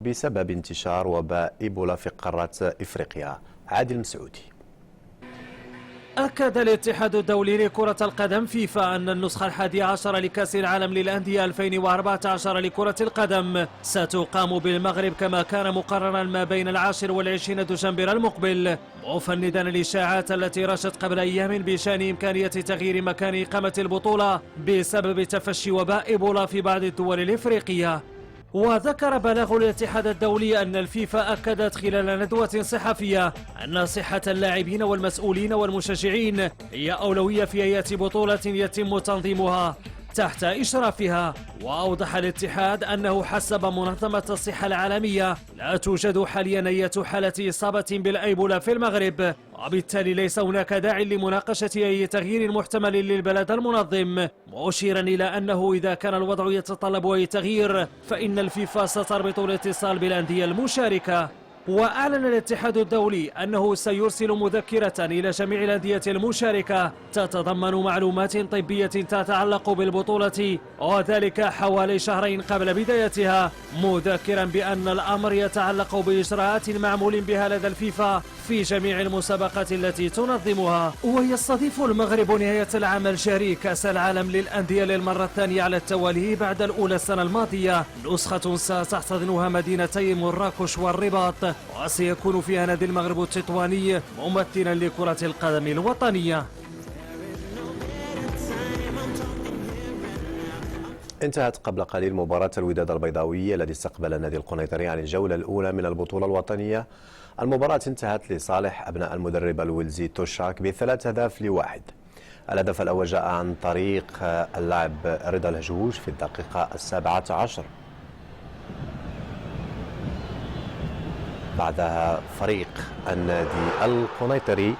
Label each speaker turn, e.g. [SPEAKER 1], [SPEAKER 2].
[SPEAKER 1] بسبب انتشار وباء إيبولا في قارة إفريقيا. عادل مسعودي.
[SPEAKER 2] أكد الاتحاد الدولي لكرة القدم فيفا أن النسخة 11 لكأس العالم للأندية 2014 لكرة القدم ستقام بالمغرب كما كان مقررا ما بين 10 و20 دجنبر المقبل، مفندا الإشاعات التي رشت قبل أيام بشأن إمكانية تغيير مكان إقامة البطولة بسبب تفشي وباء إيبولا في بعض الدول الإفريقية. وذكر بلاغ الاتحاد الدولي أن الفيفا أكدت خلال ندوة صحفية أن صحة اللاعبين والمسؤولين والمشجعين هي أولوية في أي بطولة يتم تنظيمها تحت إشرافها. وأوضح الاتحاد أنه حسب منظمة الصحة العالمية لا توجد حاليا أي حالة إصابة بالإيبولا في المغرب، وبالتالي ليس هناك داع لمناقشة أي تغيير محتمل للبلد المنظم، مشيرا إلى أنه إذا كان الوضع يتطلب أي تغيير فإن الفيفا ستربط الاتصال بالأندية المشاركة. وأعلن الاتحاد الدولي أنه سيرسل مذكرة إلى جميع الأندية المشاركة تتضمن معلومات طبية تتعلق بالبطولة، وذلك حوالي شهرين قبل بدايتها، مذكرا بأن الأمر يتعلق بإجراءات معمول بها لدى الفيفا في جميع المسابقات التي تنظمها. ويستضيف المغرب نهاية العام الجاري كأس العالم للأندية للمرة الثانية على التوالي بعد الأولى السنة الماضية، نسخة ستحتضنها مدينتي مراكش والرباط، وسيكون فيها نادي المغرب التطواني ممثلا لكرة القدم الوطنية.
[SPEAKER 1] انتهت قبل قليل مباراة الوداد البيضاوي الذي استقبل النادي القنيطري عن الجولة الأولى من البطولة الوطنية. المباراة انتهت لصالح أبناء المدرب الويلزي توشاك ب3-1. الهدف الأول جاء عن طريق اللاعب رضا الهجوج في الدقيقة 17. بعدها فريق النادي القنيطري